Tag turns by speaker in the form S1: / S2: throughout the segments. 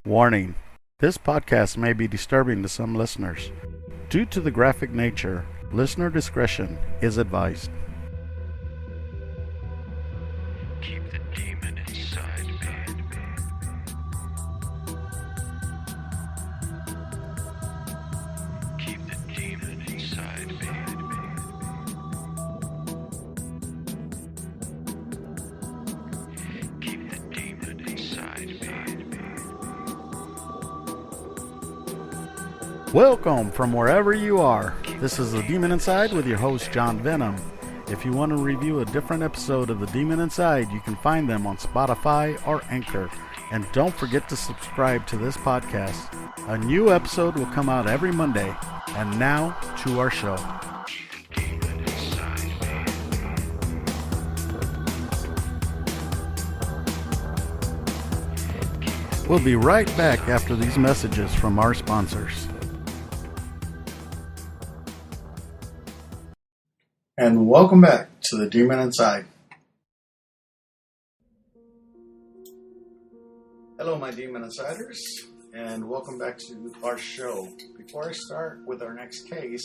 S1: Warning: this podcast may be disturbing to some listeners. Due to the graphic nature, listener discretion is advised.
S2: Keep the demon inside me. Keep the demon inside me. Keep the demon inside me.
S1: Welcome from wherever you are. This is The Demon Inside with your host, John Venom. If you want to review a different episode of The Demon Inside, you can find them on Spotify or Anchor. And don't forget to subscribe to this podcast. A new episode will come out every Monday. And now, to our show.
S2: Keep the demon inside me.
S1: We'll be right back after these messages from our sponsors. And welcome back to The Demon Inside. Hello, my Demon Insiders, and welcome back to our show. Before I start with our next case,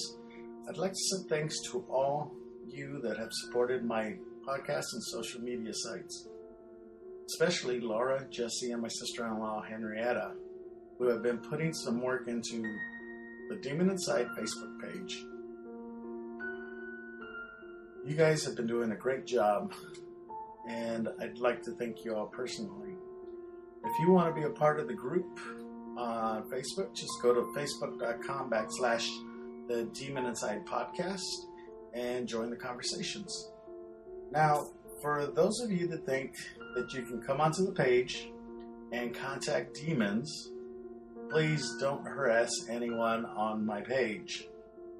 S1: I'd like to say thanks to all you that have supported my podcast and social media sites, especially Laura, Jesse, and my sister-in-law, Henrietta, who have been putting some work into the Demon Inside Facebook page. You guys have been doing a great job, and I'd like to thank you all personally. If you want to be a part of the group on Facebook, just go to facebook.com/The Demon Inside Podcast and join the conversations. Now, for those of you that think that you can come onto the page and contact demons, please don't harass anyone on my page.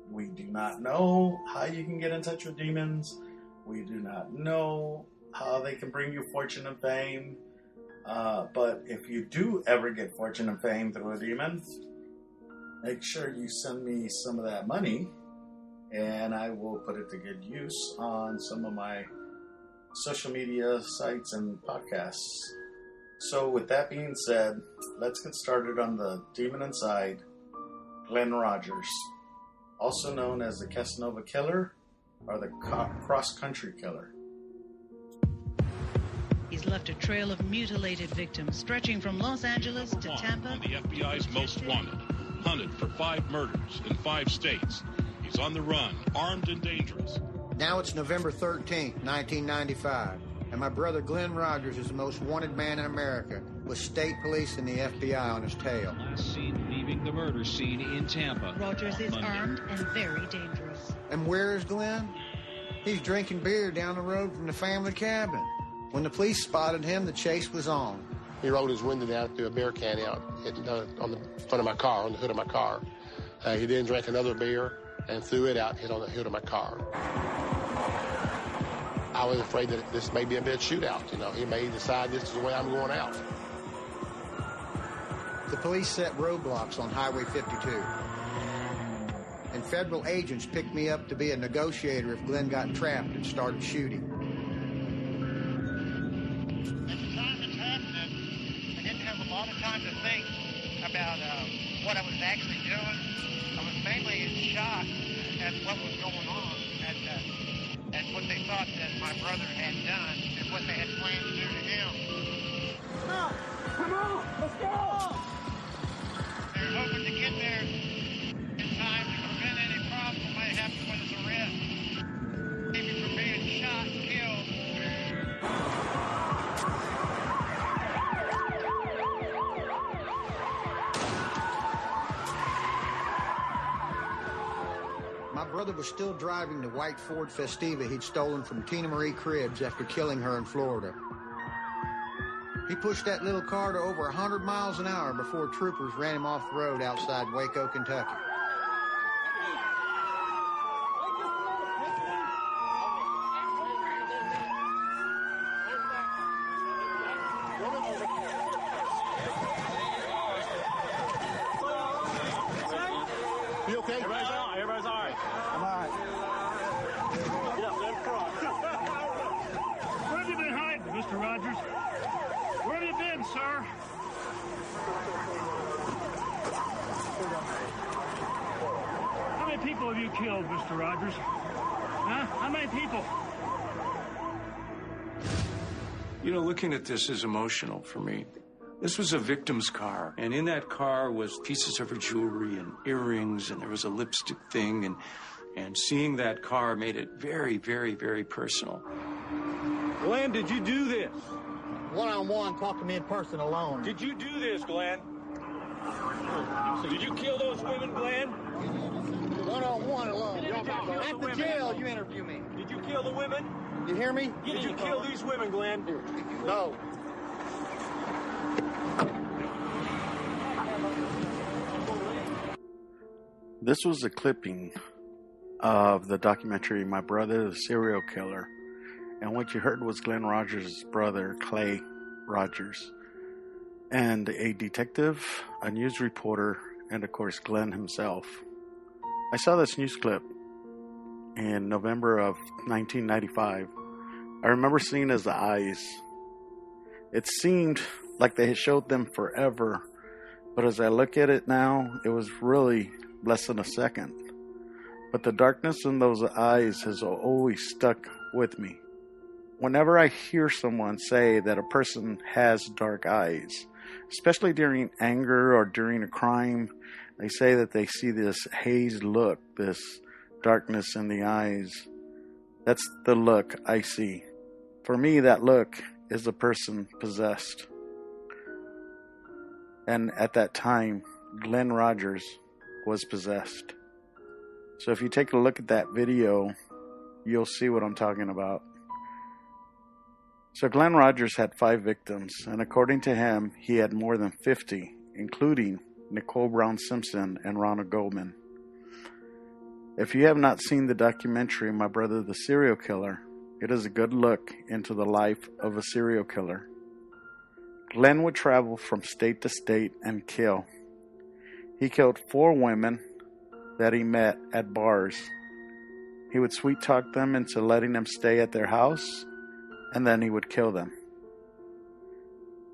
S1: We do not know how you can get in touch with demons. We do not know how they can bring you fortune and fame. But if you do ever get fortune and fame through a demon, make sure you send me some of that money, and I will put it to good use on some of my social media sites and podcasts. So with that being said, let's get started on the Demon Inside, Glen Rogers, also known as the Casanova Killer or the Country Killer.
S3: He's left a trail of mutilated victims stretching from Los Angeles to Tampa.
S4: The FBI's most wanted, hunted for 5 murders in 5 states. He's on the run, armed and dangerous.
S5: Now it's November 13th, 1995, and my brother Glen Rogers is the most wanted man in America, with state police and the FBI on his tail.
S6: Last seen leaving the murder scene in Tampa.
S3: Rogers is armed and very dangerous.
S5: And where is Glen? He's drinking beer down the road from the family cabin. When the police spotted him, the chase was on.
S7: He rolled his window down through a beer can out on the front of my car, on the hood of my car. He then drank another beer and threw it out, hit on the hood of my car. I was afraid that this may be a bit shootout. He may decide this is the way I'm going out.
S5: The police set roadblocks on Highway 52. And federal agents picked me up to be a negotiator if Glen got trapped and started shooting.
S8: At the time it's happening, I didn't have a lot of time to think about what I was actually doing. I was mainly in shock at what was going on and what they thought that my brother had done and what they had planned to do to him. Come on, let's go! They were hoping to get there in time to prevent any problem that might happen with his arrest. Maybe from being shot and killed.
S5: My brother was still driving the white Ford Festiva he'd stolen from Tina Marie Cribbs after killing her in Florida. He pushed that little car to over 100 miles an hour before troopers ran him off the road outside Waco, Kentucky.
S7: You okay?
S9: Everybody's all right. Everybody's all right.
S5: I'm all right.
S9: Get up, let's cross. Where have you been hiding, Mr. Rogers? Where have you been, sir? people have you killed, Mr. Rogers? Huh? How many people?
S10: You know, looking at this is emotional for me. This was a victim's car, and in that car was pieces of her jewelry and earrings, and there was a lipstick thing, and seeing that car made it very, very, very personal.
S9: Glenn, did you do this?
S5: One-on-one, talk to me in person alone.
S9: Did you do this, Glenn? Did you kill those women, Glenn?
S5: One-on-one alone. At the jail, you interview me.
S9: Did you kill the women?
S5: You hear me?
S9: Did you kill these women, Glenn?
S5: No.
S1: This was a clipping of the documentary My Brother, the Serial Killer. And what you heard was Glen Rogers' brother, Clay Rogers, and a detective, a news reporter, and of course Glenn himself. I saw this news clip in November of 1995. I remember seeing his eyes. It seemed like they had showed them forever, but as I look at it now, it was really less than a second. But the darkness in those eyes has always stuck with me. Whenever I hear someone say that a person has dark eyes, especially during anger or during a crime, they say that they see this hazed look, this darkness in the eyes. That's the look I see. For me, that look is a person possessed. And at that time, Glen Rogers was possessed. So if you take a look at that video, you'll see what I'm talking about. So Glen Rogers had 5 victims, and according to him, he had more than 50, including Nicole Brown Simpson and Ronald Goldman. If you have not seen the documentary My Brother the Serial Killer, it is a good look into the life of a serial killer. Glen would travel from state to state and kill. He killed 4 women that he met at bars. He would sweet talk them into letting them stay at their house, and then he would kill them.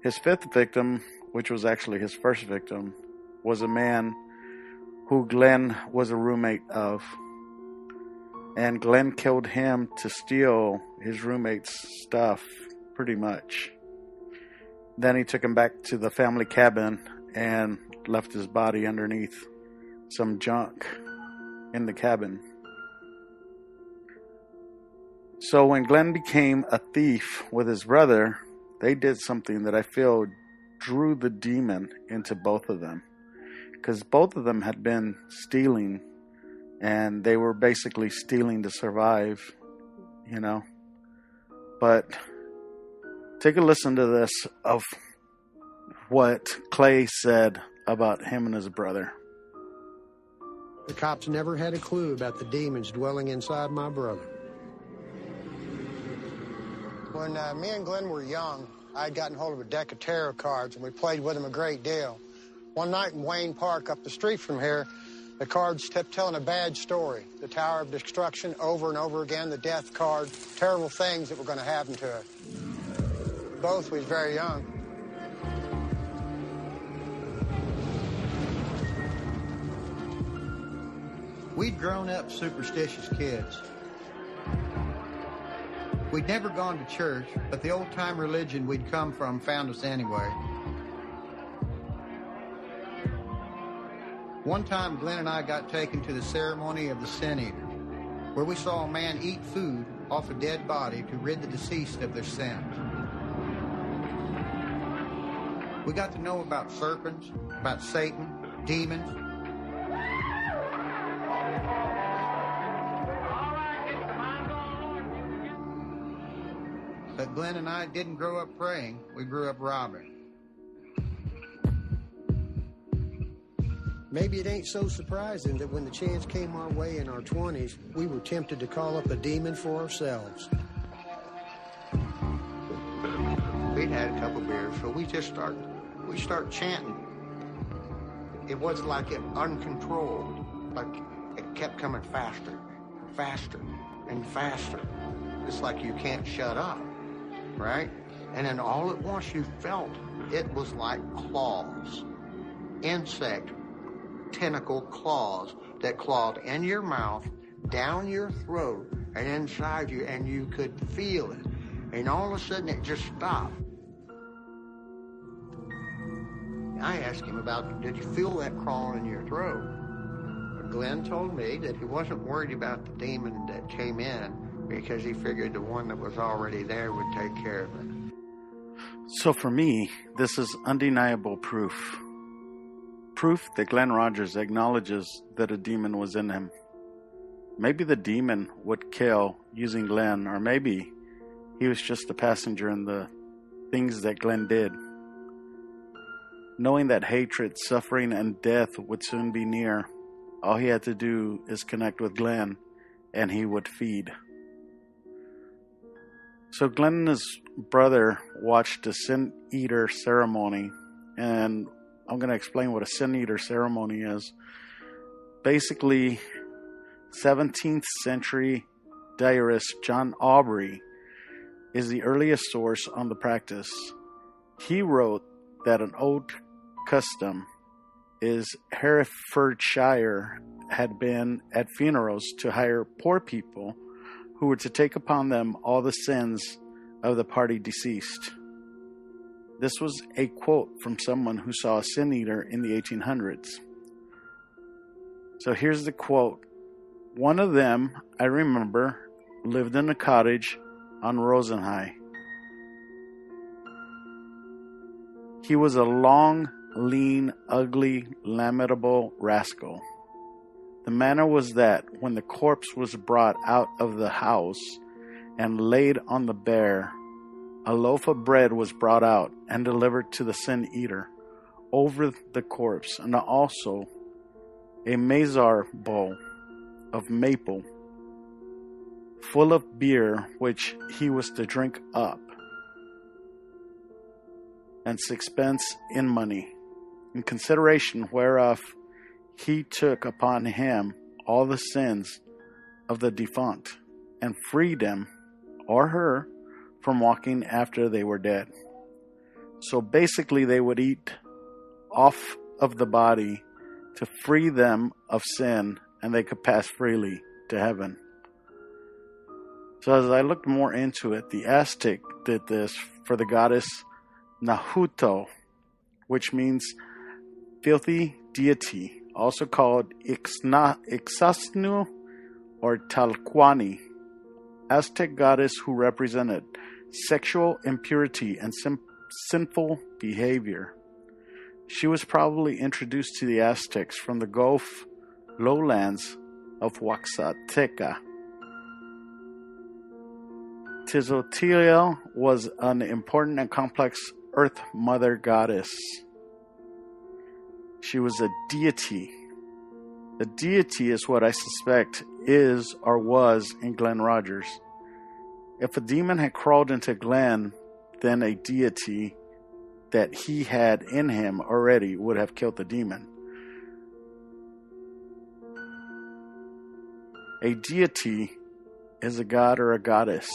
S1: His 5th victim, which was actually his first victim, was a man who Glen was a roommate of. And Glen killed him to steal his roommate's stuff, pretty much. Then he took him back to the family cabin and left his body underneath some junk in the cabin. So when Glen became a thief with his brother, they did something that I feel drew the demon into both of them. Because both of them had been stealing, and they were basically stealing to survive, you know. But take a listen to this of what Clay said about him and his brother.
S5: The cops never had a clue about the demons dwelling inside my brother. When me and Glen were young, I'd gotten hold of a deck of tarot cards, and we played with them a great deal. One night in Wayne Park up the street from here, the cards kept telling a bad story. The Tower of Destruction over and over again, the death card, terrible things that were going to happen to us. Both was very young. We'd grown up superstitious kids. We'd never gone to church, but the old-time religion we'd come from found us anyway. One time, Glen and I got taken to the ceremony of the Sin Eater, where we saw a man eat food off a dead body to rid the deceased of their sins. We got to know about serpents, about Satan, demons. But Glen and I didn't grow up praying, we grew up robbing. Maybe it ain't so surprising that when the chance came our way in our 20s, we were tempted to call up a demon for ourselves. We'd had a couple beers, so we start chanting. It was like it uncontrolled, like it kept coming faster, faster, and faster. It's like you can't shut up, right? And then all at once you felt it was like claws, insect tentacle claws that clawed in your mouth, down your throat, and inside you, and you could feel it. And all of a sudden, it just stopped. I asked him about, did you feel that crawling in your throat? Glenn told me that he wasn't worried about the demon that came in because he figured the one that was already there would take care of it.
S1: So for me, this is undeniable proof. Proof that Glen Rogers acknowledges that a demon was in him. Maybe the demon would kill using Glen, or maybe he was just a passenger in the things that Glen did. Knowing that hatred, suffering, and death would soon be near, all he had to do is connect with Glen, and he would feed. So Glen and his brother watched a Sin Eater ceremony, and I'm going to explain what a Sin Eater ceremony is. Basically, 17th century diarist John Aubrey is the earliest source on the practice. He wrote that an old custom is Herefordshire had been at funerals to hire poor people who were to take upon them all the sins of the party deceased. This was a quote from someone who saw a sin eater in the 1800s. So here's the quote. One of them, I remember, lived in a cottage on Rosenhigh. He was a long, lean, ugly, lamentable rascal. The manner was that when the corpse was brought out of the house and laid on the bier, a loaf of bread was brought out and delivered to the sin eater over the corpse, and also a mazar bowl of maple full of beer which he was to drink up, and 6 in money, in consideration whereof he took upon him all the sins of the defunct, and freed him or her from walking after they were dead. So basically they would eat off of the body to free them of sin, and they could pass freely to heaven. So as I looked more into it, the Aztec did this for the goddess Nahuto, which means filthy deity, also called Ixasnu or Talquani, Aztec goddess who represented sexual impurity and sinful behavior. She was probably introduced to the Aztecs from the Gulf lowlands of Oaxaca. Tizotila was an important and complex earth mother goddess. She was a deity. The deity is what I suspect is or was in Glen Rogers. If a demon had crawled into Glen, then a deity that he had in him already would have killed the demon. A deity is a god or a goddess.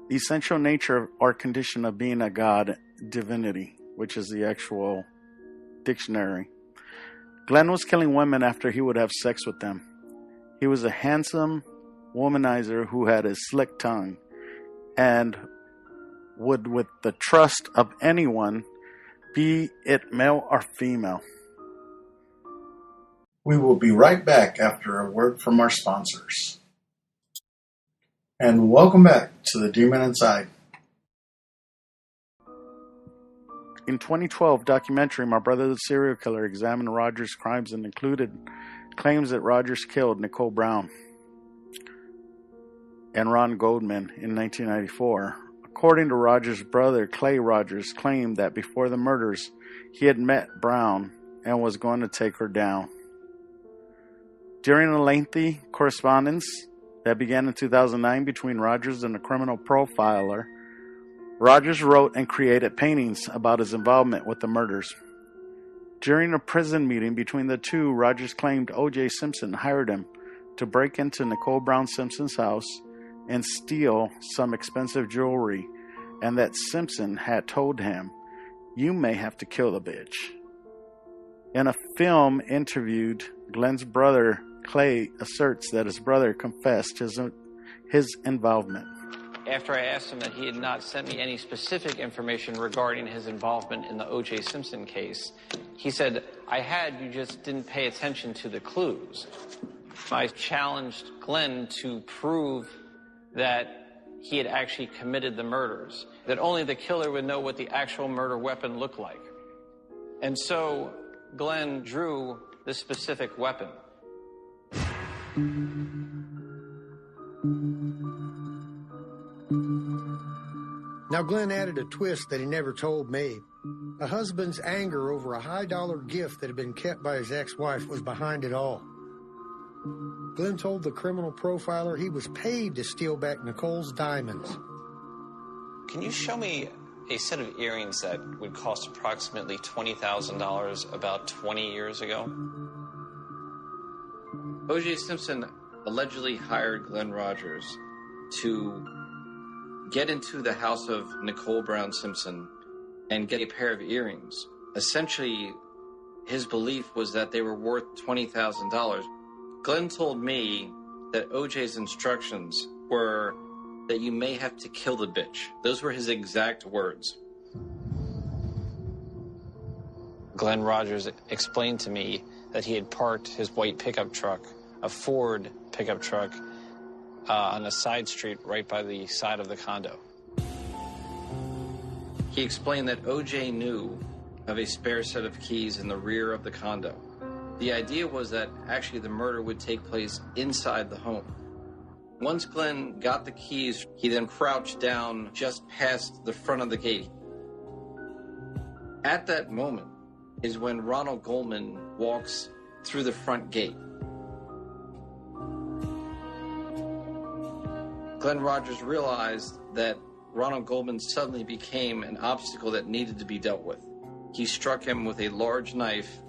S1: The essential nature or condition of being a god, divinity, which is the actual dictionary. Glen was killing women after he would have sex with them. He was a handsome womanizer who had a slick tongue and would, with the trust of anyone, be it male or female. We will be right back after a word from our sponsors. And welcome back to The Demon Inside. In 2012 documentary, My Brother the Serial Killer examined Rogers' crimes and included claims that Rogers killed Nicole Brown and Ron Goldman in 1994. According to Rogers' brother, Clay Rogers claimed that before the murders, he had met Brown and was going to take her down. During a lengthy correspondence that began in 2009 between Rogers and a criminal profiler, Rogers wrote and created paintings about his involvement with the murders. During a prison meeting between the two, Rogers claimed O.J. Simpson hired him to break into Nicole Brown Simpson's house and steal some expensive jewelry, and that Simpson had told him, "You may have to kill the bitch." In a film interviewed, Glen's brother Clay asserts that his brother confessed his involvement.
S11: After I asked him that he had not sent me any specific information regarding his involvement in the O.J. Simpson case, he said, I had, you just didn't pay attention to the clues. I challenged Glen to prove that he had actually committed the murders, that only the killer would know what the actual murder weapon looked like. And so Glen drew this specific weapon.
S5: Now, Glen added a twist that he never told me. A husband's anger over a high-dollar gift that had been kept by his ex-wife was behind it all. Glen told the criminal profiler he was paid to steal back Nicole's diamonds.
S11: Can you show me a set of earrings that would cost approximately $20,000 about 20 years ago? O.J. Simpson allegedly hired Glen Rogers to get into the house of Nicole Brown Simpson and get a pair of earrings. Essentially, his belief was that they were worth $20,000. Glen told me that O.J.'s instructions were that you may have to kill the bitch. Those were his exact words. Glen Rogers explained to me that he had parked his white pickup truck, a Ford pickup truck, on a side street right by the side of the condo. He explained that O.J. knew of a spare set of keys in the rear of the condo. The idea was that actually the murder would take place inside the home. Once Glen got the keys, he then crouched down just past the front of the gate. At that moment is when Ronald Goldman walks through the front gate. Glen Rogers realized that Ronald Goldman suddenly became an obstacle that needed to be dealt with. He struck him with a large knife,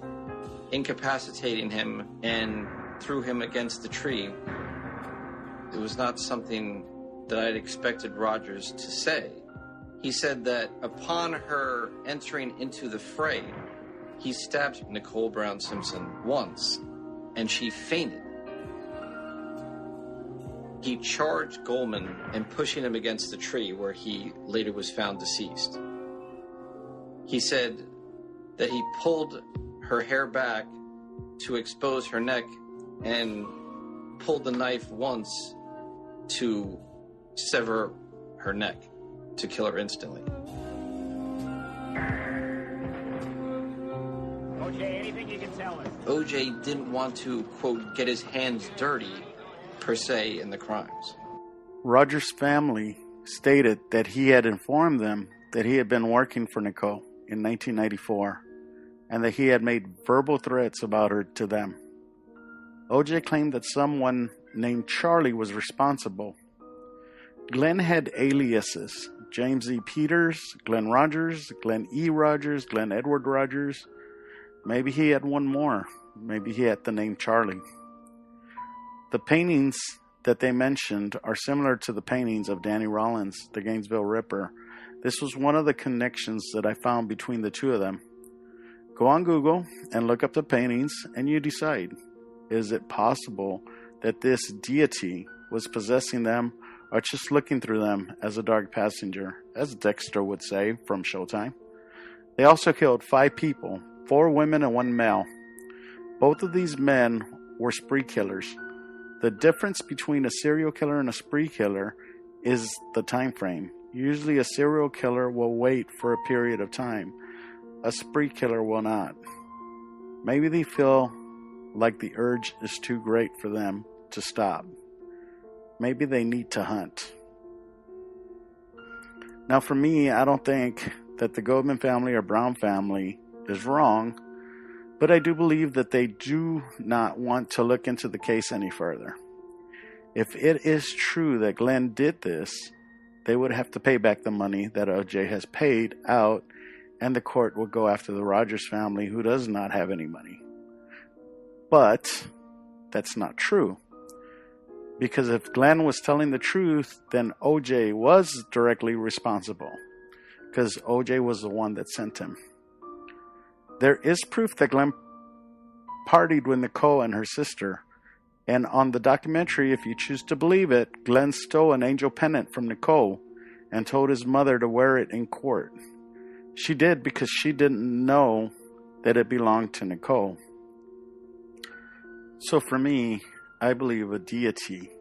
S11: incapacitating him, and threw him against the tree. It was not something that I had expected Rogers to say. He said that upon her entering into the fray, he stabbed Nicole Brown Simpson once, and she fainted. He charged Goldman and pushing him against the tree where he later was found deceased. He said that he pulled her hair back to expose her neck and pulled the knife once to sever her neck to kill her instantly.
S9: OJ, anything you can tell us?
S11: OJ didn't want to, quote, get his hands dirty, per se, in the crimes.
S1: Rogers' family stated that he had informed them that he had been working for Nicole in 1994 and that he had made verbal threats about her to them. OJ claimed that someone named Charlie was responsible. Glen had aliases: James E. Peters, Glen Rogers, Glen E. Rogers, Glen Edward Rogers. Maybe he had one more. Maybe he had the name Charlie. The paintings that they mentioned are similar to the paintings of Danny Rollins, the Gainesville Ripper. This was one of the connections that I found between the two of them. Go on Google and look up the paintings and you decide. Is it possible that this deity was possessing them or just looking through them as a dark passenger, as Dexter would say from Showtime? They also killed 5 people, 4 women and 1 male. Both of these men were spree killers. The difference between a serial killer and a spree killer is the time frame. Usually a serial killer will wait for a period of time. A spree killer will not. Maybe they feel like the urge is too great for them to stop. Maybe they need to hunt. Now for me, I don't think that the Goldman family or Brown family is wrong, but I do believe that they do not want to look into the case any further. If it is true that Glen did this, they would have to pay back the money that OJ has paid out, and the court will go after the Rogers family, who does not have any money. But that's not true. Because if Glen was telling the truth, then OJ was directly responsible, because OJ was the one that sent him. There is proof that Glen partied with Nicole and her sister. And on the documentary, if you choose to believe it, Glenn stole an angel pendant from Nicole and told his mother to wear it in court. She did because she didn't know that it belonged to Nicole. So for me, I believe a deity,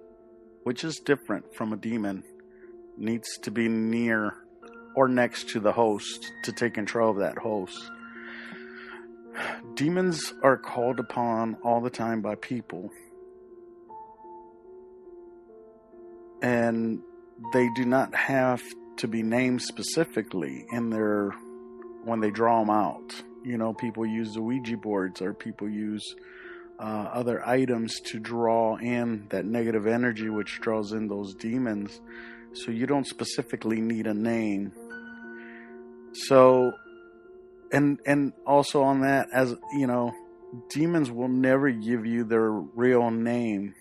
S1: which is different from a demon, needs to be near or next to the host to take control of that host. Demons are called upon all the time by people. And they do not have to be named specifically when they draw them out. You know, people use the Ouija boards, or people use other items to draw in that negative energy, which draws in those demons. So you don't specifically need a name. So, and also on that, as you know, demons will never give you their real name,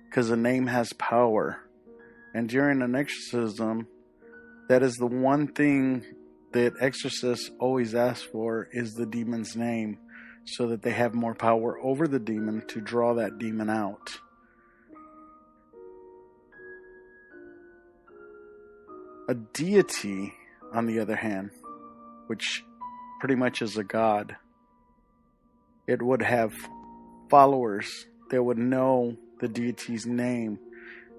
S1: because a name has power. And during an exorcism, that is the one thing that exorcists always ask for, is the demon's name, so that they have more power over the demon to draw that demon out. A deity, on the other hand, which pretty much is a god, it would have followers that would know the deity's name.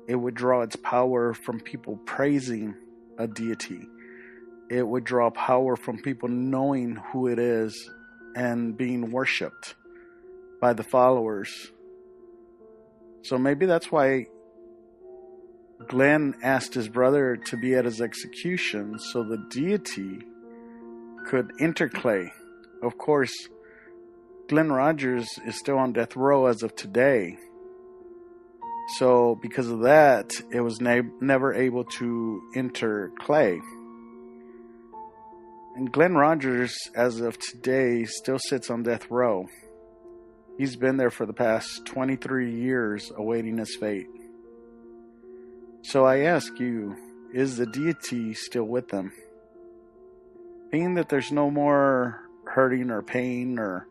S1: It would draw its power from people praising a deity. It would draw power from people knowing who it is and being worshipped by the followers. So maybe that's why Glenn asked his brother to be at his execution, so the deity could interclay. Of course, Glen Rogers is still on death row as of today. So because of that, it was never able to interclay. And Glen Rogers, as of today, still sits on death row. He's been there for the past 23 years awaiting his fate. So I ask you, is the deity still with them? Being that there's no more hurting or pain, or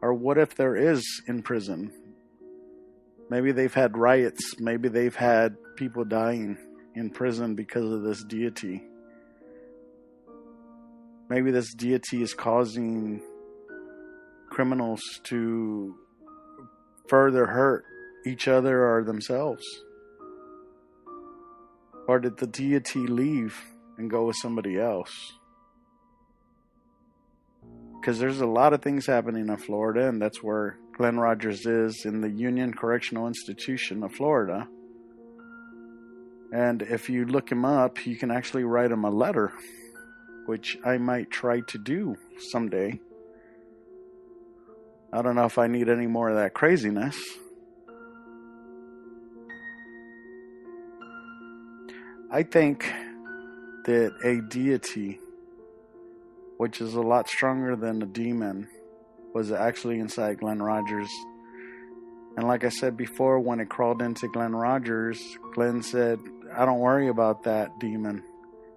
S1: what if there is in prison? Maybe they've had riots. Maybe they've had people dying in prison because of this deity. Maybe this deity is causing criminals to further hurt each other or themselves. Or did the deity leave and go with somebody else? Because there's a lot of things happening in Florida, and that's where Glen Rogers is, in the Union Correctional Institution of Florida. And if you look him up, you can actually write him a letter, which I might try to do someday. I don't know if I need any more of that craziness. I think that a deity, which is a lot stronger than a demon, was actually inside Glen Rogers. And like I said before, when it crawled into Glen Rogers, Glen said, I don't worry about that demon,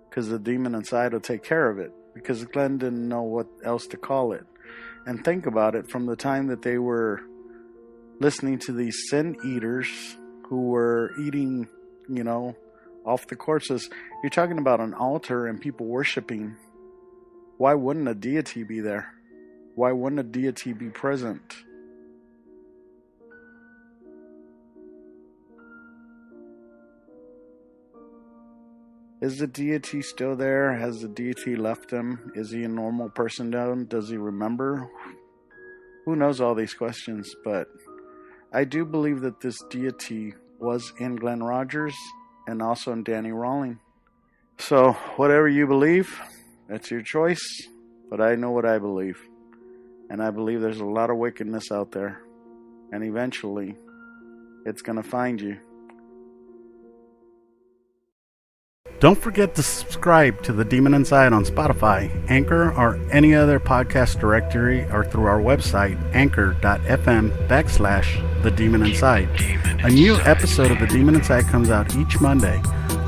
S1: because the demon inside will take care of it, because Glen didn't know what else to call it. And think about it, from the time that they were listening to these sin eaters who were eating, off the corpses, you're talking about an altar and people worshiping. Why wouldn't a deity be there? Why wouldn't a deity be present? Is the deity still there? Has the deity left him? Is he a normal person now? Does he remember? Who knows all these questions, but I do believe that this deity was in Glen Rogers and also in Danny Rawling. So, whatever you believe, that's your choice, but I know what I believe. And I believe there's a lot of wickedness out there. And eventually, it's going to find you. Don't forget to subscribe to The Demon Inside on Spotify, Anchor, or any other podcast directory, or through our website, anchor.fm/The Demon Inside. A new episode of The Demon Inside comes out each Monday.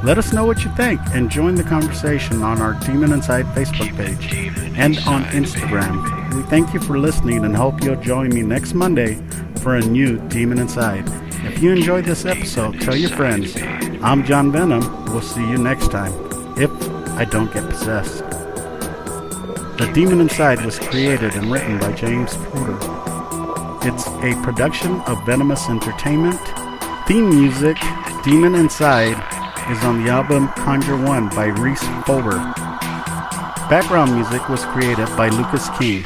S1: Let us know what you think and join the conversation on our Demon Inside Facebook page and on Instagram. We thank you for listening and hope you'll join me next Monday for a new Demon Inside. If you enjoyed this episode, tell your friends. I'm John Venom. We'll see you next time, if I don't get possessed. The Demon Inside was created and written by James Porter. It's a production of Venomous Entertainment. Theme music, Demon Inside, is on the album Conjure One by Reese Fulber. Background music was created by Lucas King.